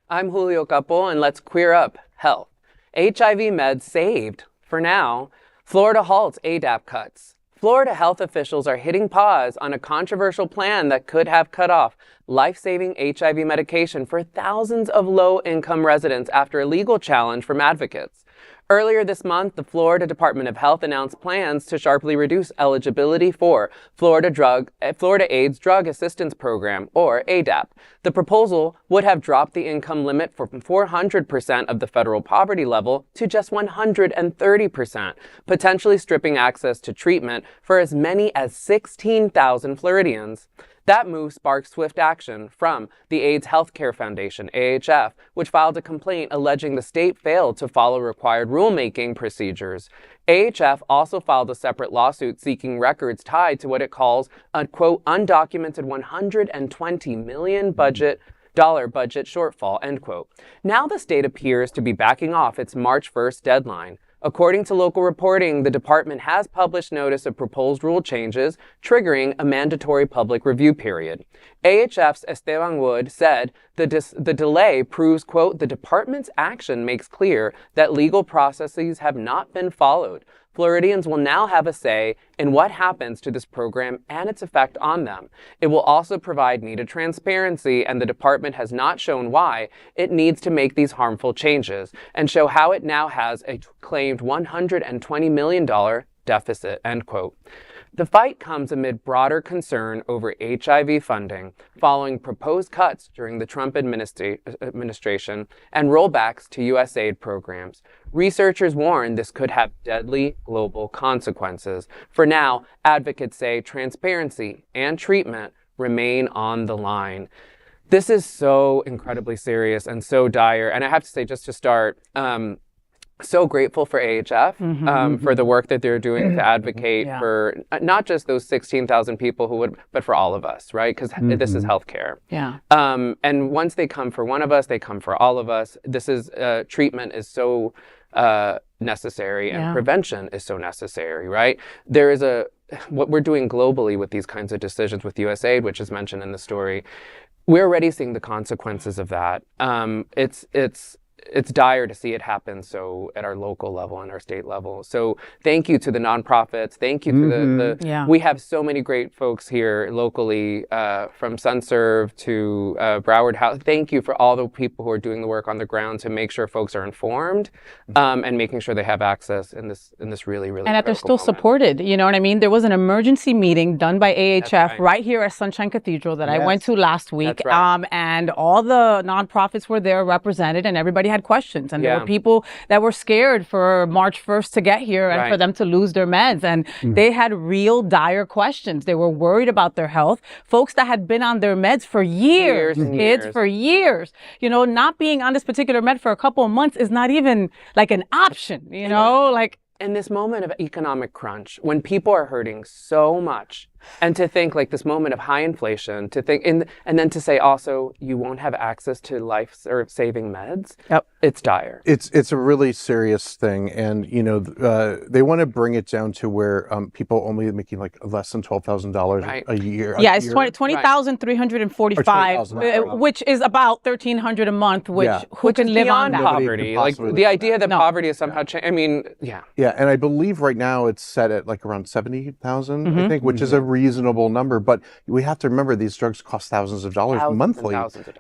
I'm Julio Capo, and let's queer up health. HIV meds saved, for now. Florida halts ADAP cuts. Florida health officials are hitting pause on a controversial plan that could have cut off life-saving HIV medication for thousands of low-income residents after a legal challenge from advocates. Earlier this month, the Florida Department of Health announced plans to sharply reduce eligibility for Florida AIDS Drug Assistance Program, or ADAP. The proposal would have dropped the income limit from 400% of the federal poverty level to just 130%, potentially stripping access to treatment for as many as 16,000 Floridians. That move sparked swift action from the AIDS Healthcare Foundation, AHF, which filed a complaint alleging the state failed to follow required rulemaking procedures. AHF also filed a separate lawsuit seeking records tied to what it calls a, quote, undocumented $120 million budget shortfall, end quote. Now the state appears to be backing off its March 1st deadline. According to local reporting, the department has published notice of proposed rule changes, triggering a mandatory public review period. AHF's Esteban said the delay proves, quote, the department's action makes clear that legal processes have not been followed. Floridians will now have a say in what happens to this program and its effect on them. It will also provide needed transparency, and the department has not shown why it needs to make these harmful changes and show how it now has a claimed $120 million deficit, end quote. The fight comes amid broader concern over HIV funding following proposed cuts during the Trump administration and rollbacks to USAID programs. Researchers warn this could have deadly global consequences. For now, advocates say transparency and treatment remain on the line. This is so incredibly serious and so dire. And I have to say, just to start, so grateful for AHF, for the work that they're doing to advocate for not just those 16,000 people who would, but for all of us, right? Because this is healthcare. Yeah. And once they come for one of us, they come for all of us. This is, treatment is so necessary, and prevention is so necessary, right? There is what we're doing globally with these kinds of decisions with USAID, which is mentioned in the story, we're already seeing the consequences of that. It's dire to see it happen so at our local level and our state level. So thank you to the nonprofits. Thank you to we have so many great folks here locally, from SunServe to Broward House. Thank you for all the people who are doing the work on the ground to make sure folks are informed, and making sure they have access in this really, really and that they're still moment. Supported. You know what I mean? There was an emergency meeting done by AHF right here at Sunshine Cathedral that I went to last week. And all the nonprofits were there represented, and everybody had questions, and there were people that were scared for March 1st to get here and for them to lose their meds, and they had real dire questions. They were worried about their health. Folks that had been on their meds for years, for years, you know, not being on this particular med for a couple of months is not even like an option, you know, like. In this moment of economic crunch, when people are hurting so much, and to think like this moment of high inflation, to think and then to say also you won't have access to life-saving meds. It's dire. It's a really serious thing, and you know they want to bring it down to where people only making like less than $12,000 a year. Yeah, it's $20,345, which is about $1,300 a month. Which who can live on that? Poverty. Like the idea that poverty is somehow I mean, yeah, and I believe right now it's set at like around 70,000, I think, which is a reasonable number. But we have to remember these drugs cost thousands of dollars monthly.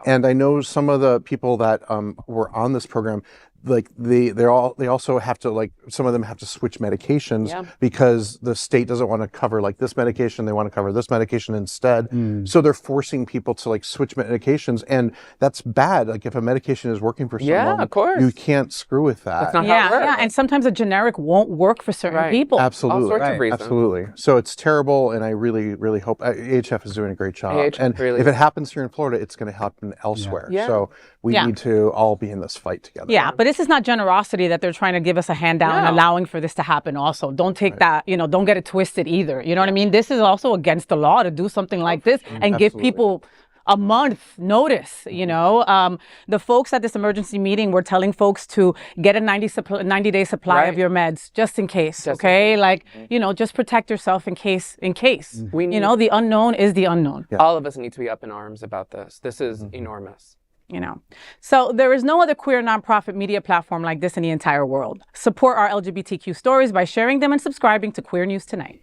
And I know some of the people that were on this program, like they also have to, like, some of them have to switch medications because the state doesn't want to cover like this medication, they want to cover this medication instead. So they're forcing people to like switch medications, and that's bad. Like if a medication is working for someone, of course, you can't screw with that. That's not how it works. And sometimes a generic won't work for certain people. Absolutely. All sorts of reasons. Absolutely. So it's terrible, and I really, really hope AHF is doing a great job. And if it happens here in Florida, it's going to happen elsewhere. So we need to all be in this fight together. Yeah, but this is not generosity that they're trying to give us a handout and allowing for this to happen also. Don't take that, you know, don't get it twisted either. You know what I mean? This is also against the law to do something like this and give people a month notice, you know. The folks at this emergency meeting were telling folks to get a 90-day supply of your meds just in case, Like, you know, just protect yourself in case. You know, the unknown is the unknown. All of us need to be up in arms about this. This is enormous. You know, so there is no other queer nonprofit media platform like this in the entire world. Support our LGBTQ stories by sharing them and subscribing to Queer News Tonight.